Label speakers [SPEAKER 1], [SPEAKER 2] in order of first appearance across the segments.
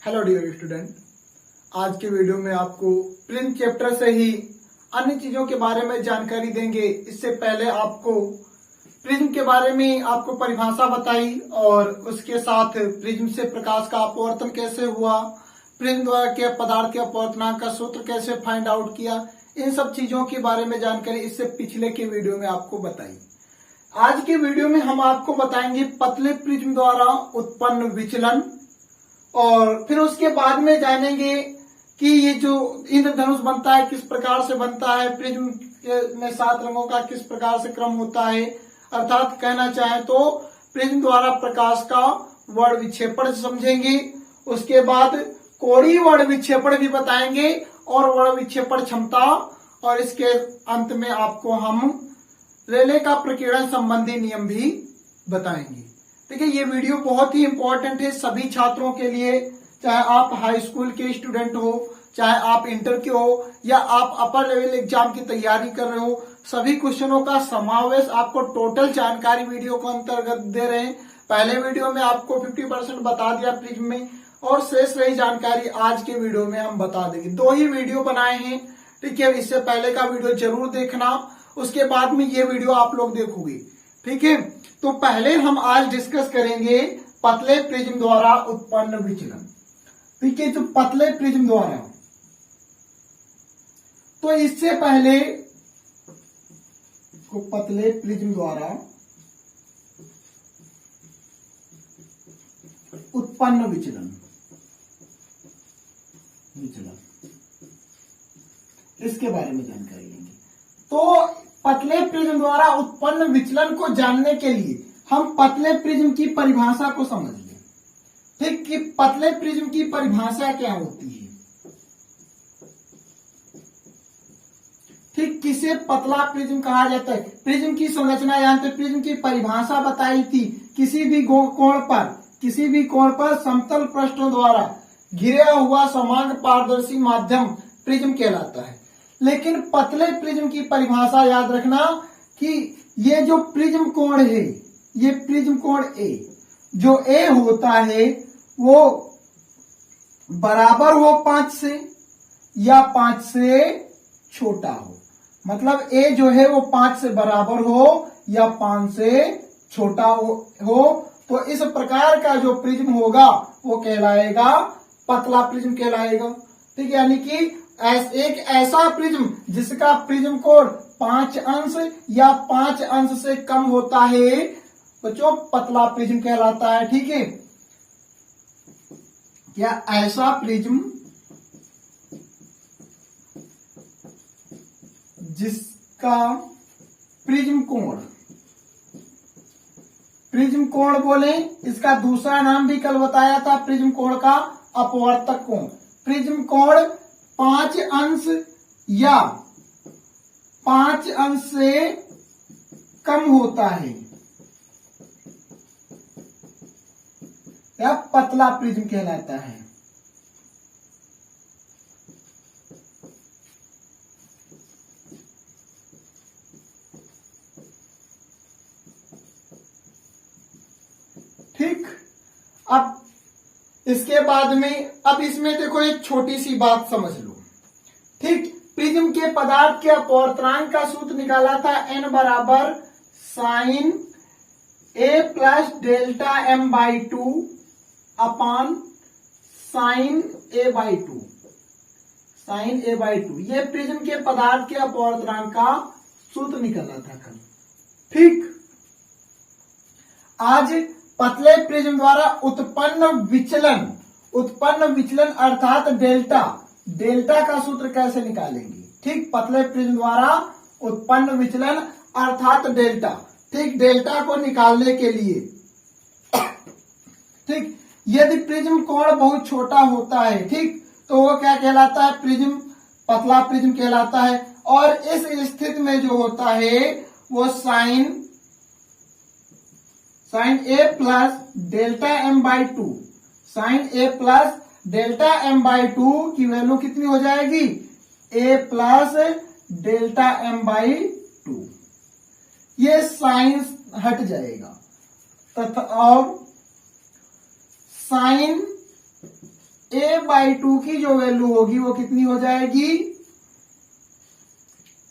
[SPEAKER 1] Hello dear student, आज के video में आपको प्रिज्म चैप्टर से ही अन्य चीजों के बारे में जानकारी देंगे। इससे पहले आपको प्रिज्म के बारे में आपको परिभाषा बताई और उसके साथ प्रिज्म से प्रकाश का अपवर्तन कैसे हुआ, प्रिज्म द्वारा के पदार्थ के अपवर्तनांक का सूत्र कैसे फाइंड आउट किया, इन सब चीजों के बारे में जानकारी इससे पिछले के वीडियो में आपको बताई। आज के वीडियो में हम आपको बताएंगे पतले प्रिज्म द्वारा उत्पन्न विचलन, और फिर उसके बाद में जानेंगे कि ये जो इंद्रधनुष बनता है किस प्रकार से बनता है, प्रिज्म में 7 रंगों का किस प्रकार से क्रम होता है, अर्थात कहना चाहे तो प्रिज्म द्वारा प्रकाश का वर्ण विक्षेपण समझेंगे। उसके बाद कोणीय वर्ण विक्षेपण भी बताएंगे और वर्ण विक्षेपण क्षमता, और इसके अंत में आपको हम रेले का प्रकीर्णन संबंधी नियम भी बताएंगे। देखिए, ये वीडियो बहुत ही इंपॉर्टेंट है सभी छात्रों के लिए, चाहे आप हाई स्कूल के स्टूडेंट हो, चाहे आप इंटर के हो, या आप अपर लेवल एग्जाम की तैयारी कर रहे हो। सभी क्वेश्चनों का समावेश आपको टोटल जानकारी वीडियो को अंतर्गत दे रहे हैं। पहले वीडियो में आपको 50% बता दिया प्रिज्म में, और शेष रही जानकारी आज के वीडियो में हम बता देंगे। 2 ही वीडियो बनाए हैं, ठीक है। इससे पहले का वीडियो जरूर देखना, उसके बाद में ये वीडियो आप लोग देखोगे, ठीक है। तो पहले हम आज डिस्कस करेंगे पतले प्रिज्म द्वारा उत्पन्न विचलन। ठीक है, जो पतले प्रिज्म द्वारा, तो इससे पहले को पतले प्रिज्म द्वारा उत्पन्न विचलन इसके बारे में जानकारी लेंगे। तो पतले प्रिज्म द्वारा उत्पन्न विचलन को जानने के लिए हम पतले प्रिज्म की परिभाषा को समझ लें। ठीक, कि पतले प्रिज्म की परिभाषा क्या होती है। ठीक, किसे पतला प्रिज्म कहा जाता है। प्रिज्म की संरचना जानते, प्रिज्म की परिभाषा बताई थी, किसी भी कोण पर समतल पृष्ठों द्वारा घिरा हुआ समान पारदर्शी माध्यम प्रिज्म कहलाता है। लेकिन पतले प्रिज्म की परिभाषा याद रखना कि ये जो प्रिज्म कोण है, ये प्रिज्म कोण ए, जो ए होता है वो बराबर हो 5 से या 5 से छोटा हो। मतलब ए जो है वो 5 से बराबर हो या 5 से छोटा हो, तो इस प्रकार का जो प्रिज्म होगा वो कहलाएगा पतला प्रिज्म कहलाएगा। ठीक, यानी कि एक ऐसा प्रिज्म जिसका प्रिज्म कोण 5 अंश या 5 अंश से कम होता है, बच्चों पतला प्रिज्म कहलाता है। ठीक है, क्या ऐसा प्रिज्म जिसका प्रिज्म कोण बोले, इसका दूसरा नाम भी कल बताया था प्रिज्म कोण का, अपवर्तक कोण। प्रिज्म कोण 5 अंश या 5 अंश से कम होता है, या पतला प्रिज्म कहलाता है। ठीक, अब इसके बाद में, अब इसमें देखो एक छोटी सी बात समझ लो। ठीक, प्रिज्म के पदार्थ के अपवर्तनांक का सूत्र निकाला था n बराबर sine a plus delta m by 2 upon sine a by 2, sine a by 2। ये प्रिज्म के पदार्थ के अपवर्तनांक का सूत्र निकाला था कल। ठीक, आज पतले प्रिज्म द्वारा उत्पन्न विचलन अर्थात डेल्टा का सूत्र कैसे निकालेंगे। ठीक, पतले प्रिज्म द्वारा उत्पन्न विचलन अर्थात डेल्टा। ठीक, डेल्टा को निकालने के लिए, ठीक, यदि प्रिज्म कोण बहुत छोटा होता है, ठीक, तो वो क्या कहलाता है, प्रिज्म पतला प्रिज्म कहलाता है। और इस स्थिति में जो होता है वो sine A plus delta M by 2, sine A plus delta M by 2 की वैल्यू कितनी हो जाएगी, A plus delta M by 2। ये साइन हट जाएगा तथा और साइन a/2 की जो वैल्यू होगी वो कितनी हो जाएगी,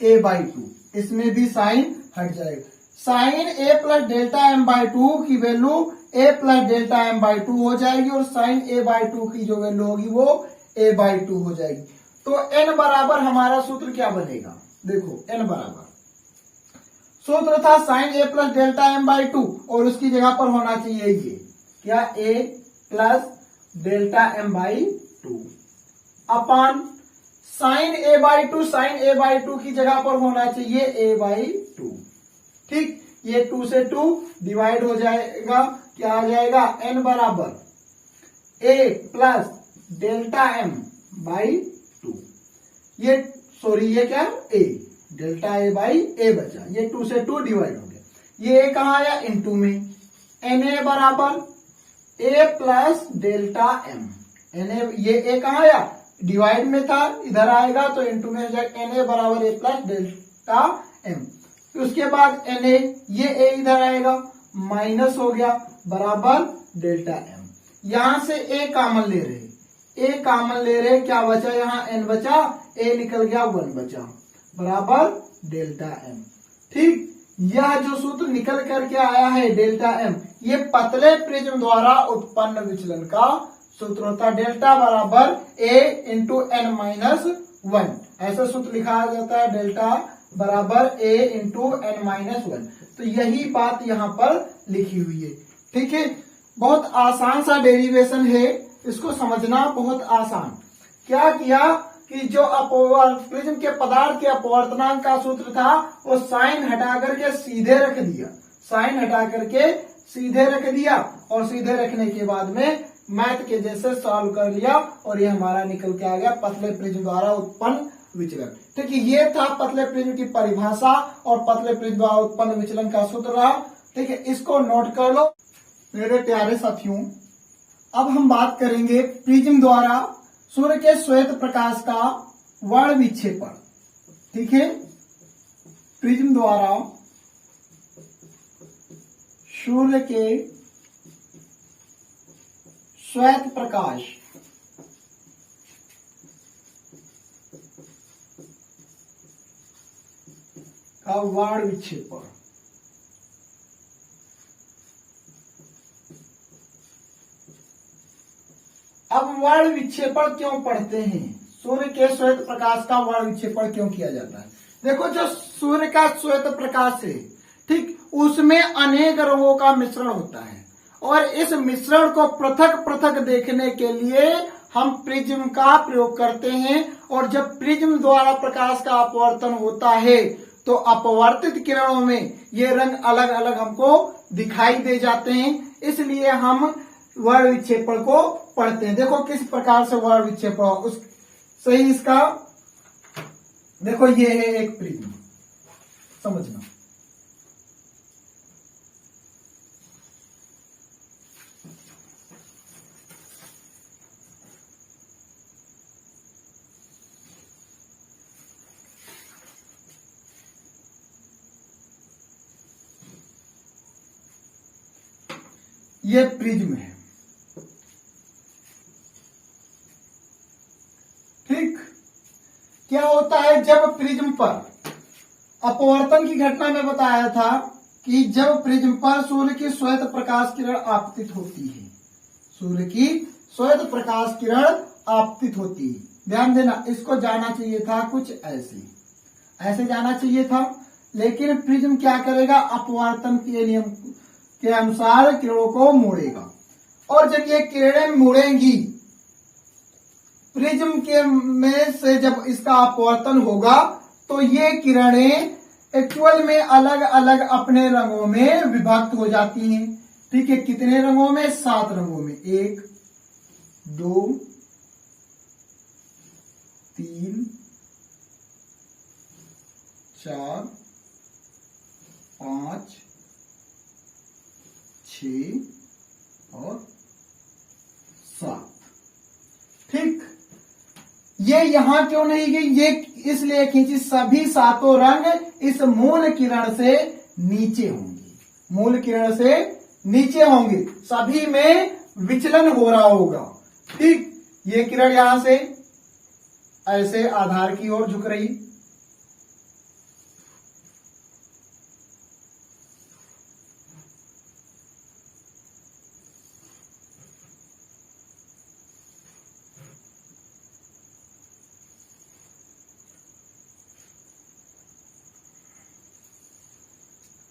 [SPEAKER 1] a/2। इसमें भी साइन हट जाएगा। Sign a plus delta m/2 की value a plus delta m/2 हो जाएगी और साइन a/2 की जो वैल्यू होगी वो a/2 हो जाएगी। तो n बराबर हमारा सूत्र क्या बनेगा, देखो n बराबर सूत्र था sign a plus delta m/2 और उसकी जगह पर होना चाहिए ये क्या, a plus delta m/2 upon sine a/2, sine a/2 की जगह पर होना चाहिए a/2। ठीक, ये 2 से 2 डिवाइड हो जाएगा, क्या आ जाएगा, n बराबर a प्लस डेल्टा m/2। ये ये क्या, a डेल्टा a/a बचा, ये 2 से 2 डिवाइड हो गया। ये a कहां आया, इनटू में na बराबर a plus delta m। na ये a कहां आया, डिवाइड में था, इधर आएगा तो इनटू में हो जाएगा na बराबर a प्लस डेल्टा m। उसके बाद na ये a इधर आएगा, माइनस हो गया बराबर डेल्टा m। यहां से a कॉमन ले रहे, क्या बचा, यहाँ n बचा, a निकल गया, 1 बचा बराबर डेल्टा m। ठीक, यह जो सूत्र निकल करके आया है डेल्टा m, ये पतले प्रिज्म द्वारा उत्पन्न विचलन का सूत्र होता है। डेल्टा बराबर a इंटू n माइनस 1, ऐसा सूत्र लिखा जाता है, डेल्टा बराबर a इंटू n माइनस 1। तो यही बात यहाँ पर लिखी हुई है। ठीक है, बहुत आसान सा डेरिवेशन है, इसको समझना बहुत आसान। क्या किया कि जो प्रिज्म के पदार्थ के अपवर्तनांक का सूत्र था वो साइन हटा करके सीधे रख दिया, और सीधे रखने के बाद में मैथ के जैसे सॉल्व कर लिया और ये हमारा निकल के आ गया पतले प्रिज्म द्वारा उत्पन्न विचलन। ठीक है, ये था पतले प्रिज्म की परिभाषा और पतले प्रिज्म द्वारा उत्पन्न विचलन का सूत्र रहा। ठीक है, इसको नोट कर लो मेरे प्यारे साथियों। अब हम बात करेंगे प्रिज्म द्वारा सूर्य के श्वेत प्रकाश का वर्ण विक्षेपण। ठीक है, प्रिज्म द्वारा सूर्य के श्वेत प्रकाश का वर्ण विक्षेपण। अब वर्ण विक्षेपण क्यों पढ़ते हैं, सूर्य के श्वेत प्रकाश का वर्ण विक्षेपण क्यों किया जाता है। देखो, जो सूर्य का श्वेत प्रकाश है, ठीक, उसमें अनेक रंगों का मिश्रण होता है और इस मिश्रण को पृथक पृथक देखने के लिए हम प्रिज्म का प्रयोग करते हैं। और जब प्रिज्म द्वारा प्रकाश का अपवर्तन होता है तो अपवर्तित किरणों में ये रंग अलग अलग हमको दिखाई दे जाते हैं, इसलिए हम वर्ण विक्षेपण को पढ़ते हैं। देखो किस प्रकार से वर्ण विक्षेपण उस सही इसका, देखो ये है एक प्रिज्म, समझना। ये प्रिज्म है, ठीक। क्या होता है जब प्रिज्म पर अपवर्तन की घटना में बताया था कि जब प्रिज्म पर सूर्य की श्वेत प्रकाश किरण आपतित होती है, सूर्य की श्वेत प्रकाश किरण आपतित होती है, ध्यान देना, इसको जाना चाहिए था कुछ ऐसे जाना चाहिए था, लेकिन प्रिज्म क्या करेगा, अपवर्तन के नियम के अनुसार किरणों को मोड़ेगा। और जब ये किरणें मुड़ेंगी प्रिज्म के में से, जब इसका अपवर्तन होगा तो ये किरणें एक्चुअल में अलग अलग अपने रंगों में विभक्त हो जाती हैं। ठीक है, कितने रंगों में, 7 रंगों में, 1 2 3 4 5 6 और 7। ठीक, ये यहां क्यों नहीं गई, ये इसलिए खींची, सभी 7 रंग इस मूल किरण से नीचे होंगे, मूल किरण से नीचे होंगे, सभी में विचलन हो रहा होगा। ठीक, ये किरण यहां से ऐसे आधार की ओर झुक रही,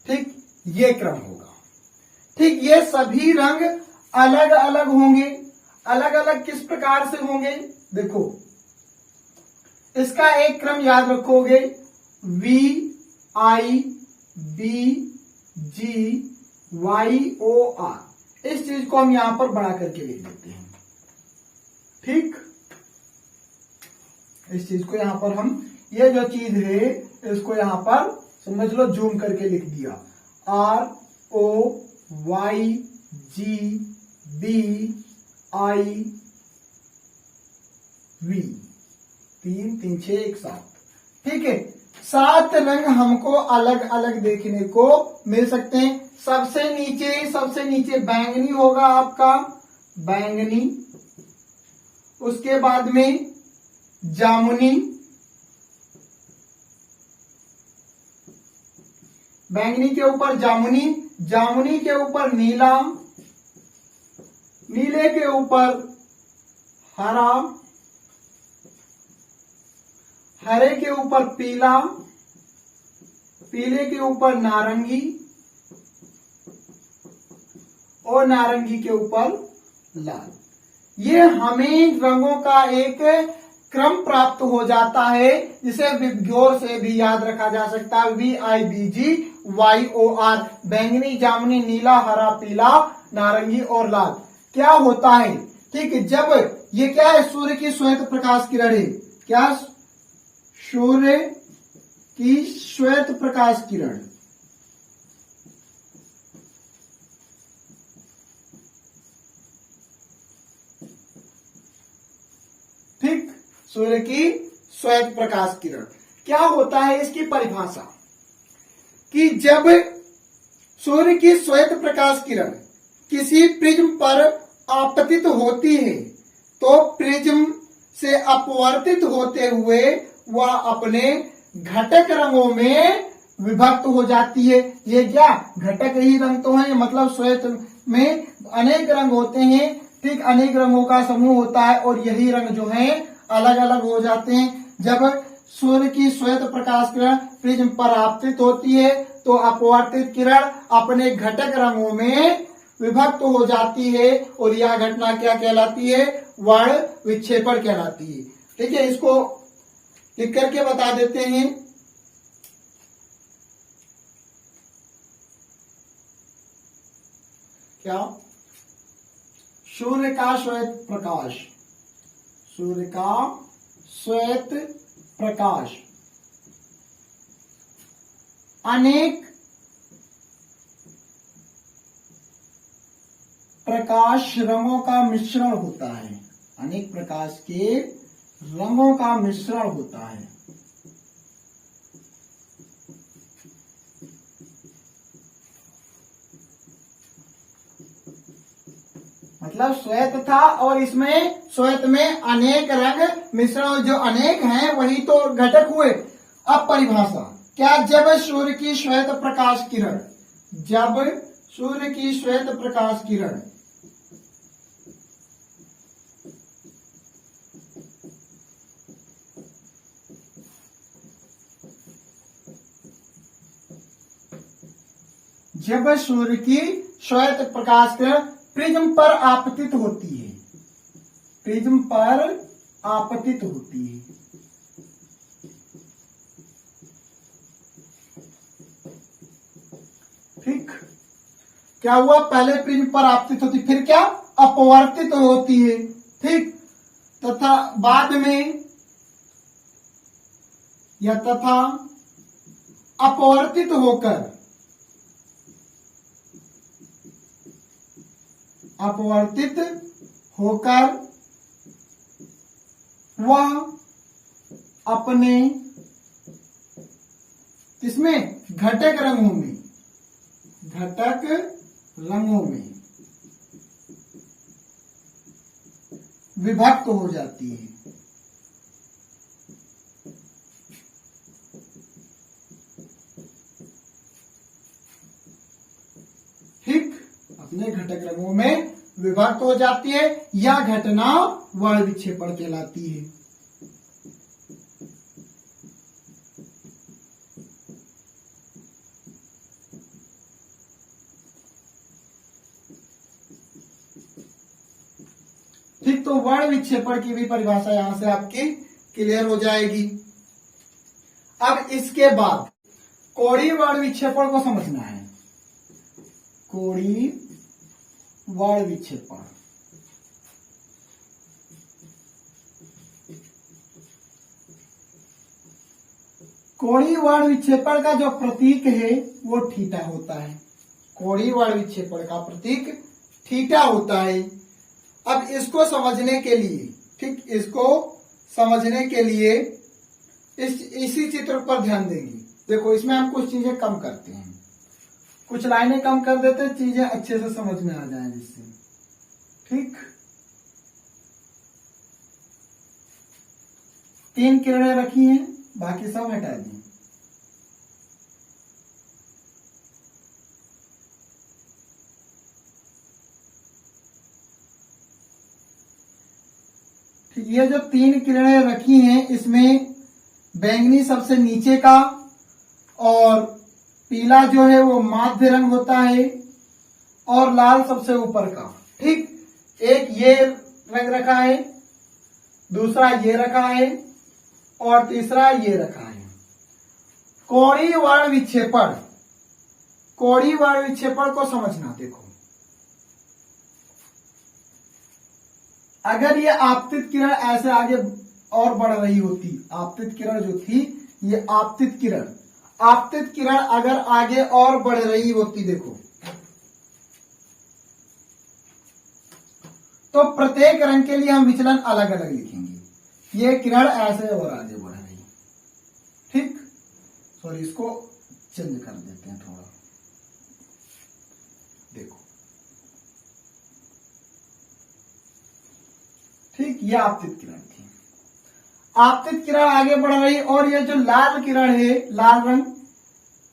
[SPEAKER 1] ठीक, ये क्रम होगा। ठीक, ये सभी रंग अलग अलग होंगे। अलग अलग किस प्रकार से होंगे? देखो, इसका एक क्रम याद रखोगे, V I B G Y O R। इस चीज को हम यहां पर बड़ा करके लिख देते हैं। ठीक, इस चीज को यहां पर हम, ये जो चीज है इसको यहां पर समझ लो जूम करके लिख दिया, R O Y G B I V, 3 3 6 1 7। ठीक है, 7 रंग हमको अलग अलग देखने को मिल सकते हैं। सबसे नीचे बैंगनी होगा आपका, बैंगनी, उसके बाद में जामुनी, बैंगनी के ऊपर जामुनी, जामुनी के ऊपर नीला, नीले के ऊपर हरा, हरे के ऊपर पीला, पीले के ऊपर नारंगी और नारंगी के ऊपर लाल। ये हमें रंगों का एक क्रम प्राप्त हो जाता है, जिसे विभोर से भी याद रखा जा सकता है, VIBGYOR, बैंगनी, जामुनी, नीला, हरा, पीला, नारंगी और लाल। क्या होता है? ठीक है, जब ये क्या है, सूर्य की श्वेत प्रकाश किरण है, क्या, सूर्य की श्वेत प्रकाश किरण, ठीक, सूर्य की श्वेत प्रकाश किरण। क्या होता है इसकी परिभाषा, कि जब सूर्य की श्वेत प्रकाश किरण किसी प्रिज्म पर आपतित होती है तो प्रिज्म से अपवर्तित होते हुए वह अपने घटक रंगों में विभक्त हो जाती है। ये क्या घटक ही रंग तो है, मतलब श्वेत में अनेक रंग होते हैं, ठीक, अनेक रंगों का समूह होता है और यही रंग जो है अलग अलग हो जाते हैं। जब सूर्य की श्वेत प्रकाश किरण प्रिज्म पर आपतित होती है तो अपवर्तित किरण अपने घटक रंगों में विभक्त हो जाती है और यह घटना क्या कहलाती है, वर्ण विक्षेपण कहलाती है। ठीक है, इसको लिख करके बता देते हैं। क्या, सूर्य का श्वेत प्रकाश, सूर्य का श्वेत प्रकाश अनेक प्रकाश रंगों का मिश्रण होता है, अनेक प्रकाश के रंगों का मिश्रण होता है। मतलब श्वेत था और इसमें श्वेत में अनेक रंग मिश्रण, जो अनेक हैं वही तो घटक हुए। अब परिभाषा, क्या, जब सूर्य की श्वेत प्रकाश किरण, जब सूर्य की श्वेत प्रकाश किरण जब सूर्य की श्वेत प्रकाश किरण प्रिज्म पर आपतित होती है, प्रिज्म पर आपतित होती है, ठीक, क्या हुआ, पहले प्रिज्म पर आपतित होती, फिर क्या, अपवर्तित होती है, ठीक, तथा बाद में या तथा अपवर्तित होकर, अपवर्तित होकर वह अपने किसमें, घटक रंगों में, घटक रंगों में विभक्त हो जाती है। ठीक, अपने घटक रंगों में विभक्त हो जाती है। यह घटना वर्ण विक्षेपण कहलाती है। ठीक, तो वर्ण विक्षेपण की भी परिभाषा यहां से आपकी क्लियर हो जाएगी। अब इसके बाद कोणीय वर्ण विक्षेपण को समझना है। कोणीय वर्ण विक्षेपण, कोणीय वर्ण विक्षेपण का जो प्रतीक है वो थीटा होता है। कोणीय वर्ण विक्षेपण का प्रतीक थीटा होता है। अब इसको समझने के लिए, ठीक, इसको समझने के लिए इसी चित्र पर ध्यान देंगे। देखो, इसमें हम कुछ चीजें कम करते हैं, कुछ लाइनें कम कर देते हैं, चीजें अच्छे से समझ में आ जाए जिससे। ठीक, 3 किरणें रखी हैं, बाकी सब हटा दी। ठीक, ये जो 3 किरणें रखी हैं, इसमें बैंगनी सबसे नीचे का और पीला जो है वो माध्य रंग होता है और लाल सबसे ऊपर का। ठीक, एक ये रंग रखा है, दूसरा ये रखा है और तीसरा ये रखा है। कोणीय वर्ण विक्षेपण, कोणीय वर्ण विक्षेपण को समझना। देखो, अगर ये आपतित किरण ऐसे आगे और बढ़ रही होती, आपतित किरण जो थी, ये आपतित किरण अगर आगे और बढ़ रही होती, देखो, तो प्रत्येक रंग के लिए हम विचलन अलग अलग लिखेंगे। ये किरण ऐसे और आगे बढ़ रही। ठीक, सॉरी, इसको चेंज कर देते हैं थोड़ा। देखो, ठीक, ये आपतित किरण थी। आपतित किरण आगे बढ़ रही और ये जो लाल किरण है, लाल रंग,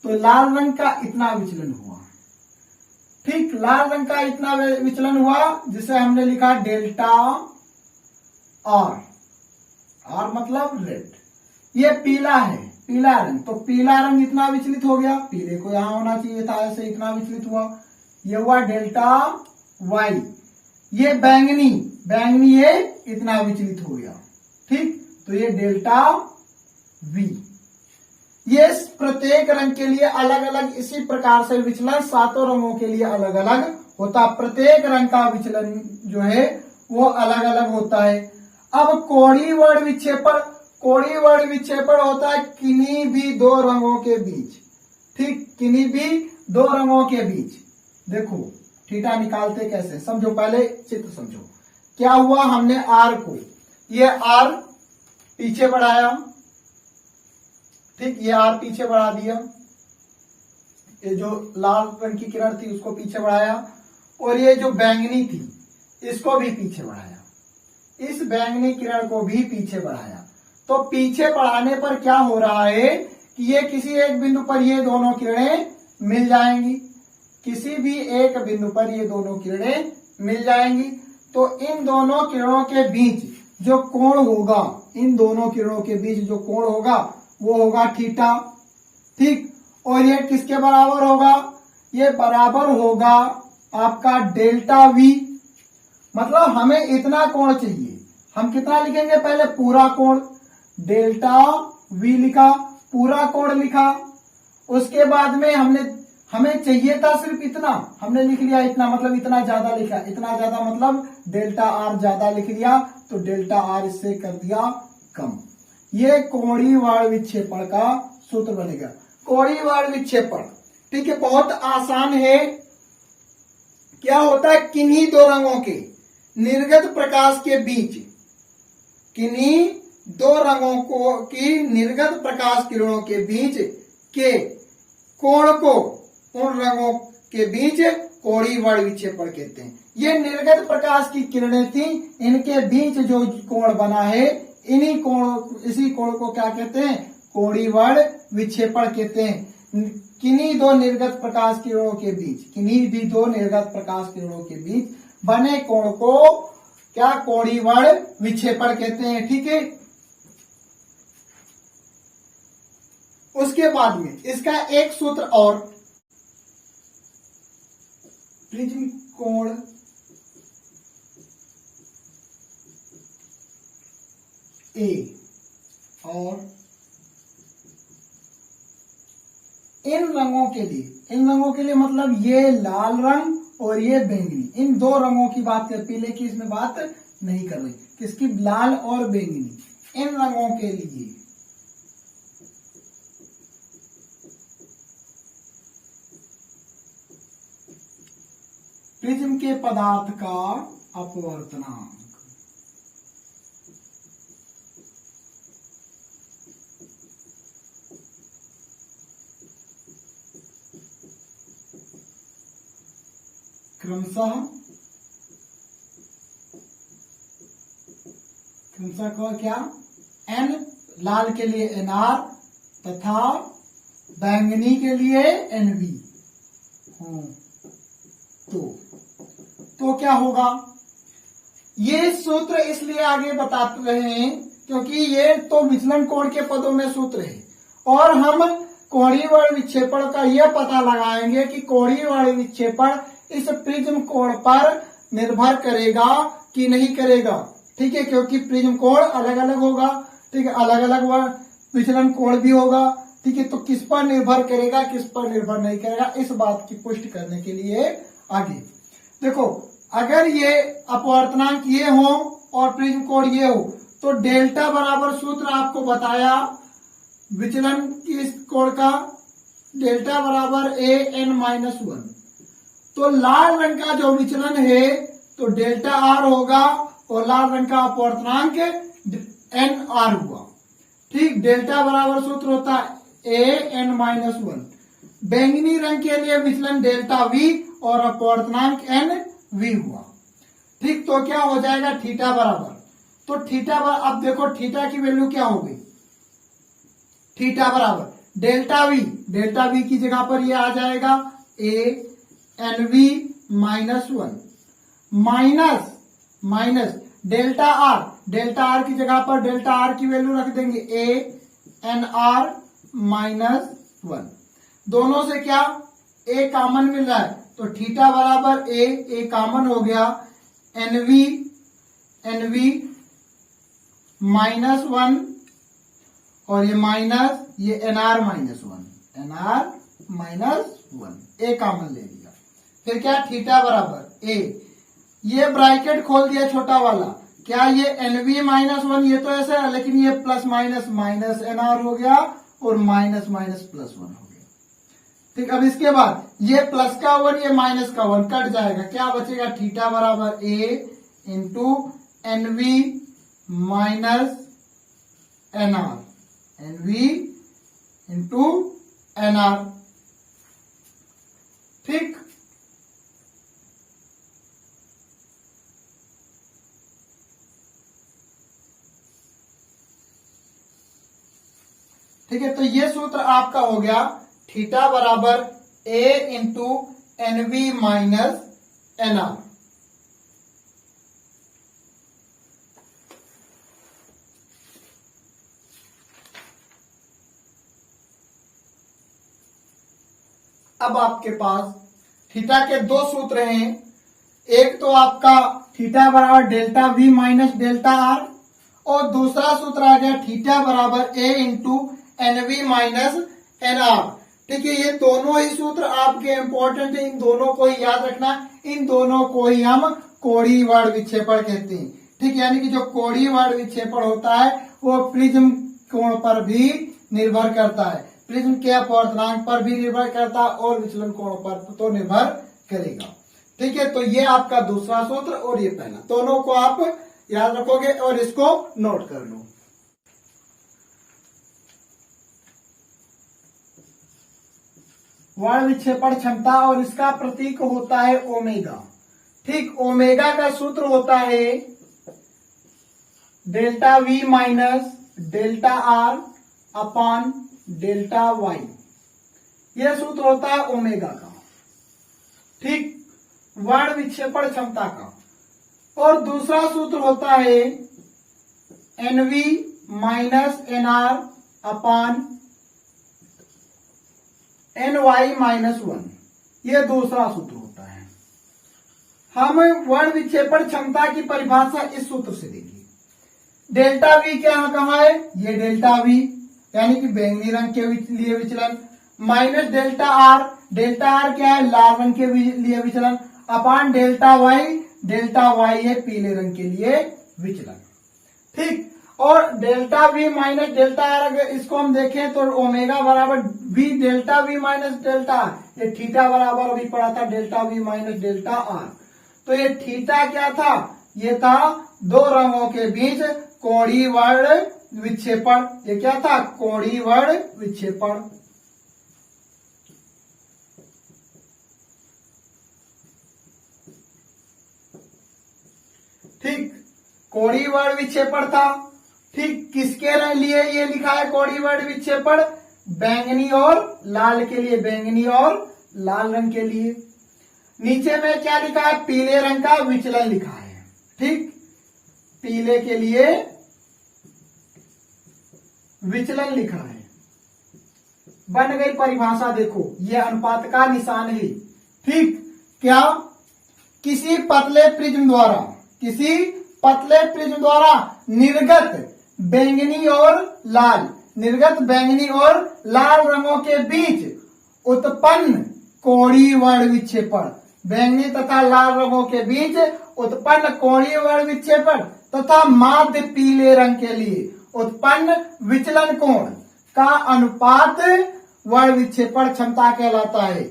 [SPEAKER 1] तो लाल रंग का इतना विचलन हुआ। ठीक, लाल रंग का इतना विचलन हुआ जिसे हमने लिखा डेल्टा आर। आर मतलब रेड। ये पीला है, पीला रंग, तो पीला रंग इतना विचलित हो गया, पीले को यहां होना चाहिए था, ऐसे इतना विचलित हुआ। ये हुआ डेल्टा वाई। ये बैंगनी, बैंगनी ये इतना विचलित हो गया। ठीक, तो ये डेल्टा वी। ये प्रत्येक रंग के लिए अलग अलग इसी प्रकार से विचलन सातों रंगों के लिए अलग अलग होता। प्रत्येक रंग का विचलन जो है वो अलग अलग होता है। अब कोणीय वर्ण विक्षेपण, कोणीय वर्ण विक्षेपण होता है किन्हीं भी दो रंगों के बीच। ठीक, किन्हीं भी दो रंगों के बीच। देखो, थीटा निकालते कैसे, समझो, पहले चित्र समझो। क्या हुआ, हमने आर को, ये आर पीछे बढ़ाया। ठीक, ये आर पीछे बढ़ा दिया। ये जो लाल रंग की किरण थी उसको पीछे बढ़ाया और ये जो बैंगनी थी इसको भी पीछे बढ़ाया। इस बैंगनी किरण को भी पीछे बढ़ाया। तो पीछे बढ़ाने पर क्या हो रहा है कि ये किसी एक बिंदु पर ये दोनों किरणें मिल जाएंगी। किसी भी एक बिंदु पर ये दोनों किरणें मिल जाएंगी। तो इन दोनों किरणों के बीच जो कोण होगा, इन दोनों किरणों के बीच जो कोण होगा वो होगा थीटा। ठीक, और ये किसके बराबर होगा, ये बराबर होगा आपका डेल्टा वी। मतलब हमें इतना कोण चाहिए, हम कितना लिखेंगे, पहले पूरा कोण, डेल्टा वी लिखा, पूरा कोण लिखा। उसके बाद में हमें चाहिए था सिर्फ इतना, हमने लिख लिया इतना, मतलब इतना ज्यादा लिखा, इतना ज्यादा मतलब डेल्टा आर ज्यादा लिख लिया, तो डेल्टा आर इससे कर दिया कम। ये कोणीय वर्ण विक्षेपण का सूत्र बनेगा। कोणीय वर्ण विक्षेपण, ठीक है, बहुत आसान है। क्या होता है, किन्हीं दो रंगों के निर्गत प्रकाश के बीच, किन्हीं दो रंगों की निर्गत प्रकाश किरणों के बीच के कोण को, उन रंगों के बीच कोणीय वर्ण विक्षेपण कहते हैं। ये निर्गत प्रकाश की किरणें थी, इनके बीच जो कोण बना है, इसी कोण को क्या कहते हैं? कोणीय विक्षेपण कहते हैं। किन्हीं दो निर्गत प्रकाश किरणों के बीच, किन्हीं भी दो निर्गत प्रकाश किरणों के बीच बने कोण को क्या? कोणीय विक्षेपण कहते हैं। ठीक है। उसके बाद में इसका एक सूत्र और, प्रिज्म कोण ए और इन रंगों के लिए मतलब ये लाल रंग और ये बैंगनी, इन दो रंगों की बात कर, पीले की इसमें बात नहीं कर रही, किसकी? लाल और बैंगनी। इन रंगों के लिए प्रिज्म के पदार्थ का अपवर्तनांक क्रमशः को क्या? एन, लाल के लिए NR तथा बैंगनी के लिए NV हो तो क्या होगा? ये सूत्र इसलिए आगे बताते रहे हैं क्योंकि ये तो विचलन कोण के पदों में सूत्र है, और हम कोणीय विक्षेपण का यह पता लगाएंगे कि कोणीय विक्षेपण इस प्रिज्म कोण पर निर्भर करेगा कि नहीं करेगा। ठीक है, क्योंकि प्रिज्म कोण अलग अलग होगा। ठीक है, अलग अलग विचलन कोण भी होगा। ठीक है, तो किस पर निर्भर करेगा, किस पर निर्भर नहीं करेगा, इस बात की पुष्टि करने के लिए आगे देखो, अगर ये अपवर्तनांक ये हो और प्रिज्म कोण ये हो तो डेल्टा बराबर सूत्र आपको बताया विचलन की इस कोण का, डेल्टा बराबर AN-1। तो लाल रंग का जो विचलन है तो डेल्टा R होगा और लाल रंग का अपवर्तनांक NR हुआ। ठीक, डेल्टा बराबर सूत्र होता है AN-1। बैंगनी रंग के लिए विचलन डेल्टा V और अपवर्तनांक NV हुआ। ठीक, तो क्या हो जाएगा? थीटा बराबर, तो अब देखो थीटा की वैल्यू क्या हो गई? थीटा बराबर डेल्टा V की जगह पर ये आ जाएगा ANV-1 माइनस डेल्टा R की जगह पर डेल्टा R की वैल्यू रख देंगे ANR-1। दोनों से क्या? A कॉमन मिल रहा है तो थीटा बराबर A कॉमन हो गया, NV-1 और ये माइनस, ये NR-1 A कॉमन ले लिया। फिर क्या? थीटा बराबर A, ये ब्रैकेट खोल दिया छोटा वाला, क्या ये NV-1, ये तो ऐसा है लेकिन ये प्लस माइनस NR हो गया और माइनस प्लस 1 हो गया। ठीक, अब इसके बाद ये प्लस का 1 ये माइनस का 1 कट जाएगा, क्या बचेगा? थीटा बराबर A into NV into NR। ठीक, ठीक है, तो ये सूत्र आपका हो गया थीटा बराबर A इंटू NV-NR। अब आपके पास थीटा के दो सूत्र हैं, एक तो आपका थीटा बराबर delta V minus delta R और दूसरा सूत्र आ गया थीटा बराबर A इंटू NV-NR। ठीक है, ये दोनों ही सूत्र आपके इंपॉर्टेंट है, इन दोनों को ही याद रखना। इन दोनों को ही हम कोणीय विक्षेपण कहते हैं। ठीक, यानी कि जो कोणीय विक्षेपण होता है वो प्रिज्म कोण पर भी निर्भर करता है, प्रिज्म के अपवर्तनांक पर भी निर्भर करता है और विचलन कोण पर तो निर्भर करेगा। ठीक है, तो ये आपका दूसरा सूत्र और ये पहला, दोनों को आप याद रखोगे और इसको नोट कर लो। वर्ण विक्षेपण क्षमता और इसका प्रतीक होता है ओमेगा। ठीक, ओमेगा का सूत्र होता है delta V minus delta R upon delta Y. यह सूत्र होता है ओमेगा का, ठीक, वर्ण विक्षेपण क्षमता का। और दूसरा सूत्र होता है N V minus N R upon N Y minus 1। यह दूसरा सूत्र होता है। हम वर्ण विक्षेपण क्षमता की परिभाषा इस सूत्र से देंगे। डेल्टा वी क्या कहाँ है, ये डेल्टा वी यानी कि बैंगनी रंग के लिए विचलन, minus delta are, delta R क्या है, लाल रंग के लिए विचलन, अपॉन डेल्टा वाई है पीले रंग के लिए विचलन। ठीक, और delta V minus delta are अगर इसको हम देखें तो ओमेगा बराबर we delta V minus delta are, ये थीटा बराबर अभी पड़ा था delta V minus delta are. तो ये थीटा क्या था, ये था दो रंगों के बीच कोणीय वर्ण विक्षेपण। ये क्या था, कोणीय वर्ण विक्षेपण। ठीक, कोणीय वर्ण विक्षेपण था। ठीक, किसके लिए ये लिखा है कोणीय वर्ण विक्षेपण, बैंगनी और लाल के लिए, बैंगनी और लाल रंग के लिए। नीचे में क्या लिखा है, पीले रंग का विचलन लिखा है। ठीक, पीले के लिए विचलन लिखा है। बन गई परिभाषा, देखो ये अनुपात का निशान है। ठीक, क्या किसी पतले प्रिज्म द्वारा निर्गत बैंगनी और लाल रंगों के बीच उत्पन्न कोणीय वर्ण विक्षेपण, बैंगनी तथा लाल रंगों के बीच उत्पन्न कोणीय वर्ण विक्षेपण तथा माध्य पीले रंग के लिए उत्पन्न विचलन कोण का अनुपात वर्ण विक्षेपण क्षमता कहलाता है।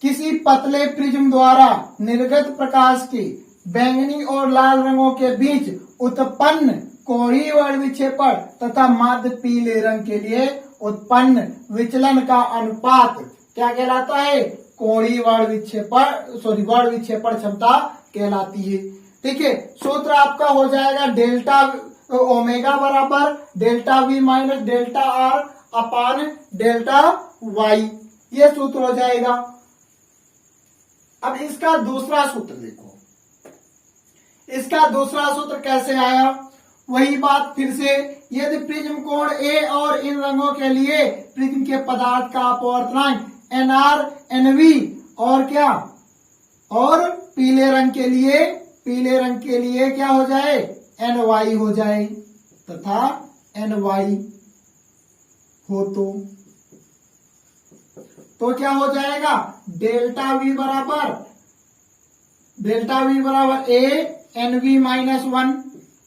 [SPEAKER 1] किसी पतले प्रिज्म द्वारा निर्गत प्रकाश के बैंगनी और लाल रंगों के बीच उत्पन्न कोणीय वर्ण विक्षेपण तथा माध्य पीले रंग के लिए उत्पन्न विचलन का अनुपात क्या कहलाता है, कोणीय वर्ण विक्षेपण क्षमता कहलाती है। ठीक है, सूत्र आपका हो जाएगा डेल्टा ओमेगा बराबर delta V minus delta R upon delta Y, ये सूत्र हो जाएगा। अब इसका दूसरा सूत्र देखो, इसका दूसरा सूत्र कैसे आया, वही बात फिर से, यदि प्रिज्म कोण ए और इन रंगों के लिए प्रिज्म के पदार्थ का अपवर्तनांक एनआर एनवी और क्या, और पीले रंग के लिए क्या हो जाए, एनवाई हो जाए तथा एनवाई हो तो क्या हो जाएगा, डेल्टा वी बराबर ए एनवी माइनस 1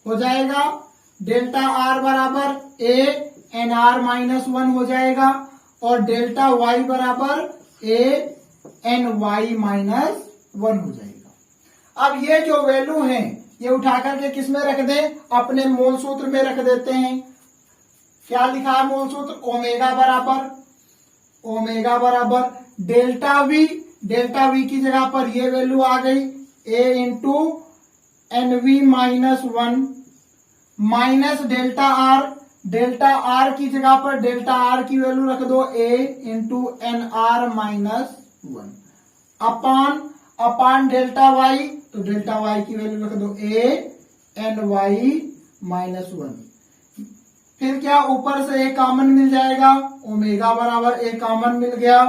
[SPEAKER 1] हो जाएगा, डेल्टा आर बराबर ए एनआर माइनस 1 हो जाएगा, और डेल्टा वाई बराबर ए एन वाई माइनस 1 हो जाएगा। अब ये जो वैल्यू है ये उठा करके किस में रख दें, अपने मूल सूत्र में रख देते हैं। क्या लिखा है मूल सूत्र, ओमेगा बराबर डेल्टा वी की जगह पर ये वैल्यू आ गई A into N V minus 1 minus delta R की जगह पर डेल्टा आर की वैल्यू रख दो A into N R minus 1 upon delta Y, तो डेल्टा वाई की वैल्यू रख दो ए एन वाई माइनस 1। फिर क्या, ऊपर से ए कॉमन मिल जाएगा, ओमेगा बराबर ए कॉमन मिल गया।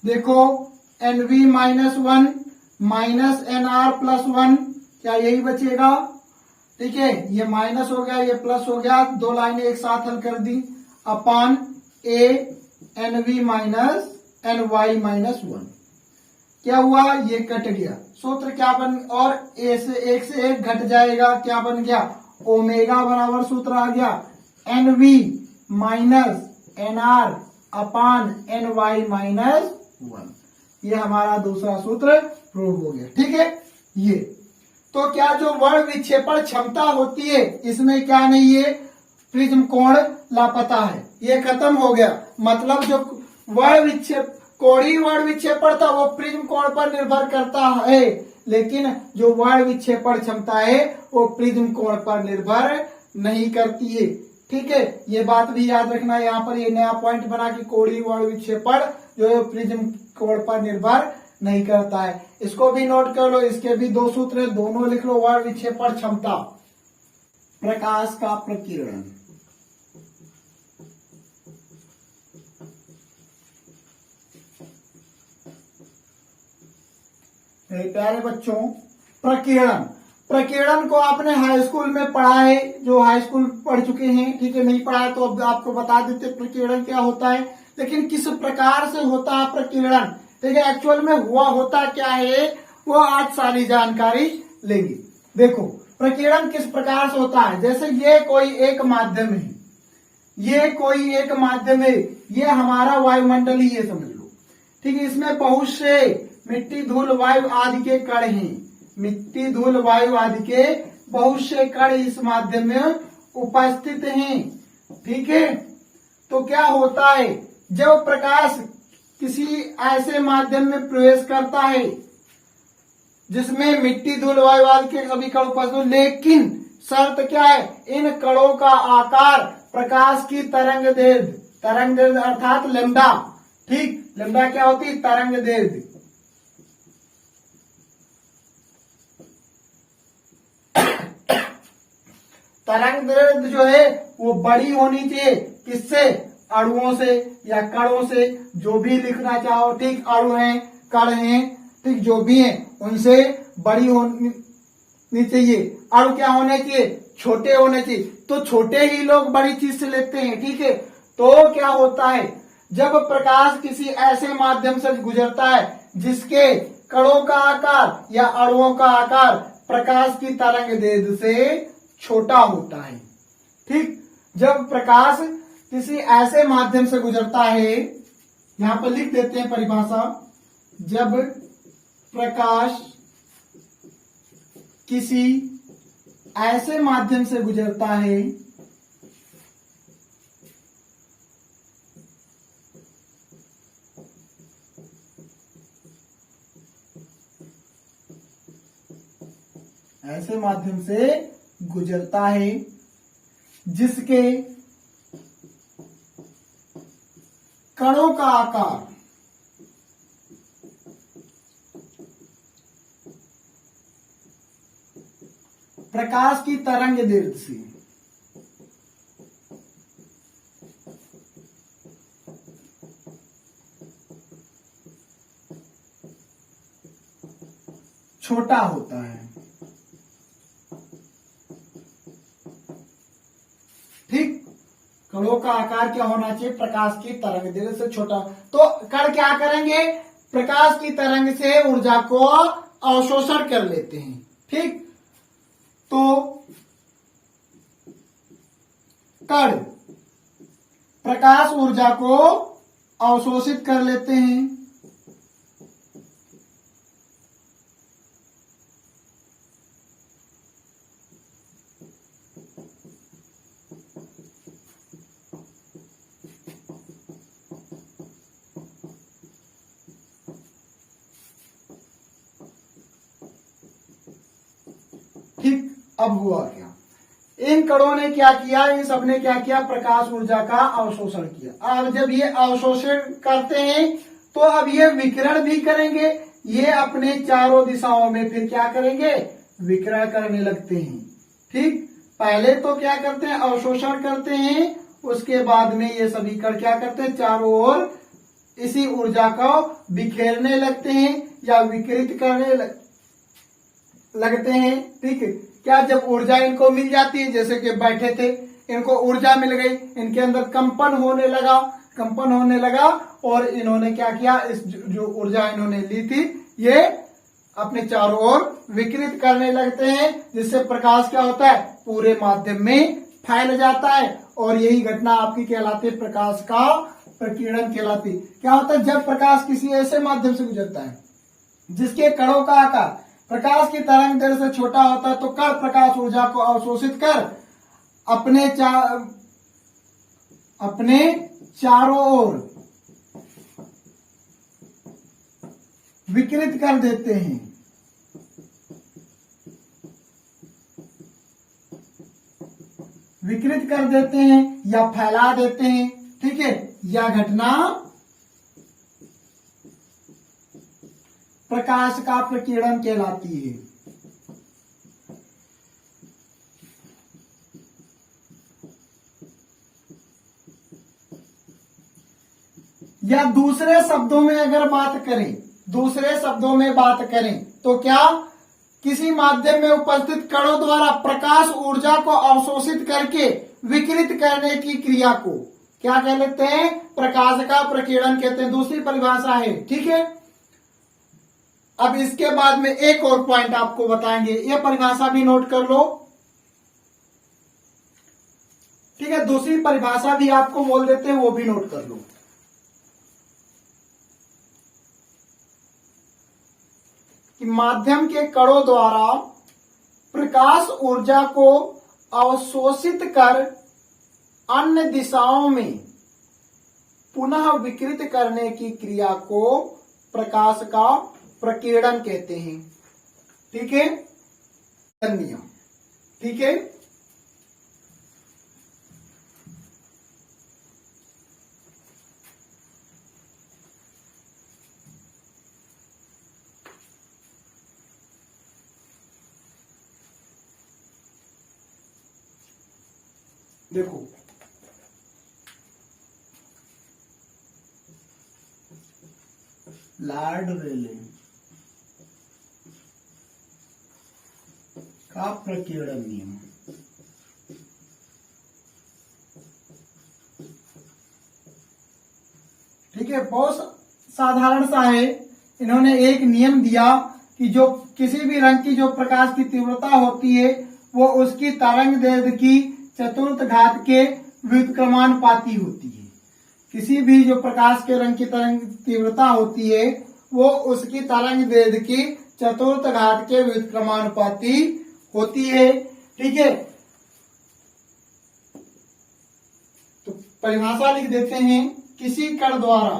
[SPEAKER 1] देखो N V minus 1 minus N R plus 1, क्या यही बचेगा। ठीक है, ये माइनस हो गया, ये प्लस हो गया, दो लाइनें एक साथ हल कर दी, upon A N V minus N Y minus 1। क्या हुआ, ये कट गया, सूत्र क्या बन, और ए से एक घट जाएगा, क्या बन गया, ओमेगा बराबर सूत्र आ गया N V minus N R upon N Y minus 1। ये हमारा दूसरा सूत्र प्रूव हो गया। ठीक है, ये तो क्या जो वर्ण विक्षेपण क्षमता होती है इसमें क्या नहीं है, प्रिज्म कोण लापता है, ये खत्म हो गया। मतलब जो कोणीय वर्ण विक्षेपण था वो प्रिज्म कोण पर निर्भर करता है, लेकिन जो वर्ण विक्षेपण क्षमता है वो प्रिज्म कोण पर निर्भर नहीं करती है। ठीक है, ये बात भी याद रखना। यहाँ पर ये नया पॉइंट बना कि कोणीय वर्ण विक्षेपण जो है प्रिज्म कोण पर निर्भर नहीं करता है। इसको भी नोट कर लो, इसके भी दो सूत्र हैं, दोनों लिख लो। वर्ण विक्षेपण क्षमता, प्रकाश का प्रकीर्णन। मेरे प्यारे बच्चों, प्रकीर्णन, प्रकीर्णन को आपने हाई स्कूल में पढ़ा है, जो हाई स्कूल पढ़ चुके हैं। ठीक है, नहीं पढ़ा है तो अब आपको बता देते प्रकीर्णन क्या होता है। लेकिन किस प्रकार से होता है प्रकीर्णन, ठीक है, एक्चुअल में हुआ होता क्या है, वो आज सारी जानकारी लेंगे। देखो प्रकीर्णन किस प्रकार से होता है। जैसे ये कोई एक माध्यम है, ये कोई एक माध्यम है, ये हमारा वायुमंडल ही ये समझ लो। ठीक है, इसमें बहुत से मिट्टी, धूल, वायु आदि के कण हैं। मिट्टी, धूल, वायु आदि के बहुत से कण इस माध्यम में उपस्थित हैं। ठीक है, तो क्या होता है, जब प्रकाश किसी ऐसे माध्यम में प्रवेश करता है जिसमें मिट्टी, धूल, वायु आदि के सभी कण उपस्थित, लेकिन शर्त क्या है, इन कणों का आकार प्रकाश की तरंग दैर्घ्य अर्थात लैम्डा। ठीक, लैम्डा क्या होती है, तरंग दैर्घ्य। तरंग दैर्घ्य जो है वो बड़ी होनी चाहिए। किससे, अणुओं से या कणों से, जो भी लिखना चाहो। ठीक, अणु हैं, कण हैं, ठीक, जो भी हैं उनसे बड़ी होनी चाहिए। अणु क्या होने चाहिए, छोटे होने चाहिए। तो छोटे ही लोग बड़ी चीज से लेते हैं। ठीक है, तो क्या होता है, जब प्रकाश किसी ऐसे माध्यम से गुजरता है जिसके कणों का आकार या अणुओं का आकार प्रकाश की तरंग दैर्घ्य से छोटा होता है। ठीक, जब प्रकाश किसी ऐसे माध्यम से गुजरता है, यहां पर लिख देते हैं परिभाषा, जब प्रकाश किसी ऐसे माध्यम से गुजरता है ऐसे माध्यम से गुजरता है जिसके कणों का आकार प्रकाश की तरंग दैर्घ्य से छोटा होता है। ठीक, कणों का आकार क्या होना चाहिए, प्रकाश की तरंग दैर्घ्य से छोटा। तो कण क्या करेंगे, प्रकाश की तरंग से ऊर्जा को अवशोषण कर लेते हैं। ठीक, तो कण प्रकाश ऊर्जा को अवशोषित कर लेते हैं। ठीक, अब हुआ क्या, इन कणों ने क्या किया, इन सब ने क्या किया, प्रकाश ऊर्जा का अवशोषण किया। अब जब ये अवशोषण करते हैं तो अब ये विकिरण भी करेंगे। ये अपने चारों दिशाओं में फिर क्या करेंगे, विकिरण करने लगते हैं। ठीक, पहले तो क्या करते हैं, अवशोषण करते हैं, उसके बाद में ये सभी कण क्या करते हैं, चारों ओर इसी ऊर्जा को बिखेरने लगते हैं या विकिरित करने लगते हैं। ठीक है, क्या जब ऊर्जा इनको मिल जाती है, जैसे कि बैठे थे, इनको ऊर्जा मिल गई, इनके अंदर कंपन होने लगा और इन्होंने क्या किया, इस जो ऊर्जा इन्होंने ली थी ये अपने चारों ओर विकिरित करने लगते हैं, जिससे प्रकाश क्या होता है, पूरे माध्यम में फैल जाता है। और यही घटना आपकी कहलाती है प्रकाश का प्रकीर्णन कहलाती। क्या होता है, जब प्रकाश किसी ऐसे माध्यम से गुजरता है जिसके कणों का आकार प्रकाश की तरंग दैर्घ्य से छोटा होता है, तो कण प्रकाश ऊर्जा को अवशोषित कर अपने चारों ओर विकिरित कर देते हैं। विकृत कर देते हैं या फैला देते हैं। ठीक है, यह घटना प्रकाश का प्रकीर्णन कहलाती है। या दूसरे शब्दों में अगर बात करें तो क्या किसी माध्यम में उपस्थित कणों द्वारा प्रकाश ऊर्जा को अवशोषित करके विकृत करने की क्रिया को क्या कह लेते हैं? प्रकाश का प्रकीर्णन कहते हैं। दूसरी परिभाषा है। ठीक है, अब इसके बाद में एक और पॉइंट आपको बताएंगे, यह परिभाषा भी नोट कर लो। ठीक है, दूसरी परिभाषा भी आपको बोल देते हैं, वो भी नोट कर लो। कि माध्यम के कणों द्वारा प्रकाश ऊर्जा को अवशोषित कर अन्य दिशाओं में पुनः विकृत करने की क्रिया को प्रकाश का प्रकीर्णन कहते हैं। ठीक है, नियम। ठीक है, देखो लॉर्ड रेले का प्रकीर्णन नियम। ठीक है, बहुत साधारण सा है। इन्होंने एक नियम दिया कि जो किसी भी रंग की जो प्रकाश की तीव्रता होती है वो उसकी तरंग दैर्घ्य की चतुर्थ घात के व्युत्क्रमानुपाती होती है। किसी भी जो प्रकाश के रंग की तरंग तीव्रता होती है वो उसकी तरंग दैर्घ्य की चतुर्थ घात के व्युत्क्रमानुपाती होती है। ठीक है, तो परिभाषा लिख देते हैं। किसी कण द्वारा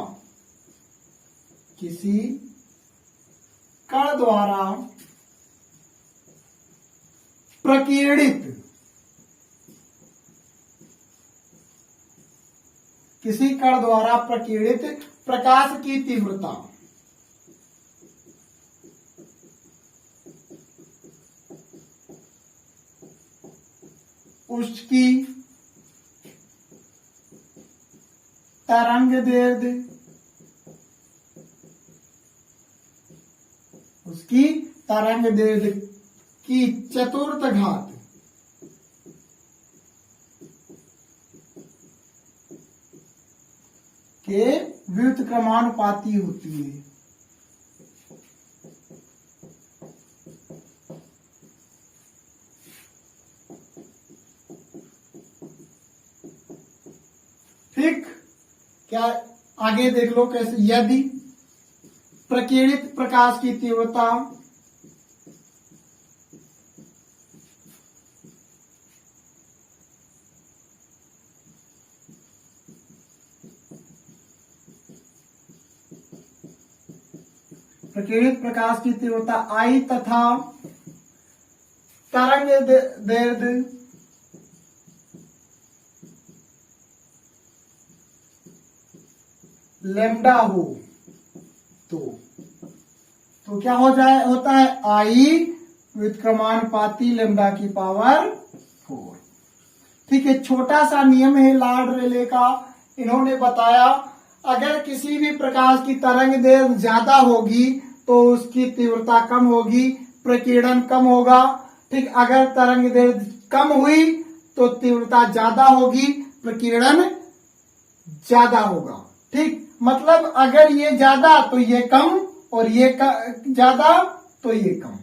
[SPEAKER 1] प्रकीर्णित प्रकाश की तीव्रता उसकी तरंग दैर्घ्य की चतुर्थ घात के व्युत्क्रमानुपाती होती है। ठीक, क्या आगे देख लो कैसे। यदि प्रकीर्णित प्रकाश की तीव्रता I तथा तरंग दैर्घ्य लैम्डा हो तो क्या होता है I व्युत्क्रमानुपाती लैम्डा की पावर 4। ठीक है, छोटा सा नियम है लॉर्ड रेले का। इन्होंने बताया अगर किसी भी प्रकाश की तरंग दैर्घ्य ज्यादा होगी तो उसकी तीव्रता कम होगी, प्रकीर्णन कम होगा। ठीक, अगर तरंग दैर्घ्य कम हुई तो तीव्रता ज्यादा होगी, प्रकीर्णन ज्यादा होगा। ठीक, मतलब अगर ये ज्यादा तो ये कम और ये ज्यादा तो ये कम।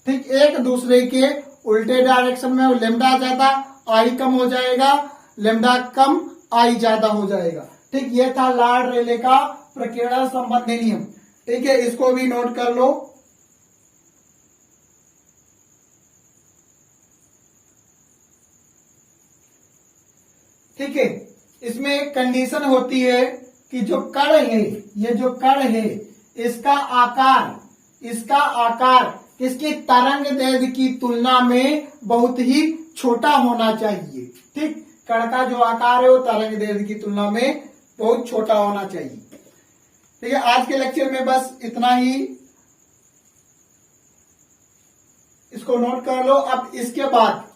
[SPEAKER 1] ठीक, एक दूसरे के उल्टे डायरेक्शन में लैम्डा ज्यादा आई कम हो जाएगा, लैम्डा कम आई ज्यादा हो जाएगा। ठीक, ये था लॉर्ड रेले का प्रकीर्णन संबंधी नियम। ठीक है, इसको भी नोट कर लो। ठीक है, इसमें एक कंडीशन होती है कि जो कण है, ये जो कण है इसका आकार इसकी तरंग दैर्घ्य की तुलना में बहुत ही छोटा होना चाहिए। ठीक, कण का जो आकार है वो तरंग दैर्ध्य की तुलना में बहुत छोटा होना चाहिए। ठीक है, आज के लेक्चर में बस इतना ही, इसको नोट कर लो। अब इसके बाद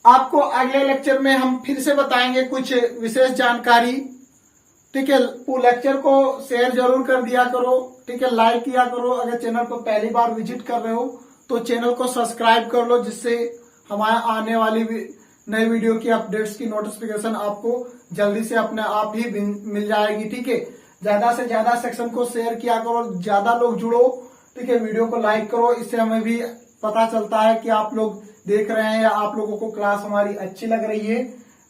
[SPEAKER 1] आपको अगले लेक्चर में हम फिर से बताएंगे कुछ विशेष जानकारी। ठीक है, लेक्चर को शेयर जरूर कर दिया करो। ठीक है, लाइक किया करो। अगर चैनल को पहली बार विजिट कर रहे हो तो चैनल को सब्सक्राइब कर लो, जिससे हमारे आने वाली नई वीडियो की अपडेट्स की नोटिफिकेशन आपको जल्दी से अपने आप ही मिल जाएगी। ठीक है, ज्यादा से ज्यादा सेक्शन को शेयर किया करो, ज्यादा लोग जुड़ो। ठीक है, वीडियो को लाइक करो, इससे हमें भी पता चलता है कि आप लोग देख रहे हैं या आप लोगों को क्लास हमारी अच्छी लग रही है।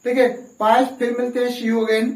[SPEAKER 1] ठीक है, पायस, फिर मिलते हैं, सी यू अगेन।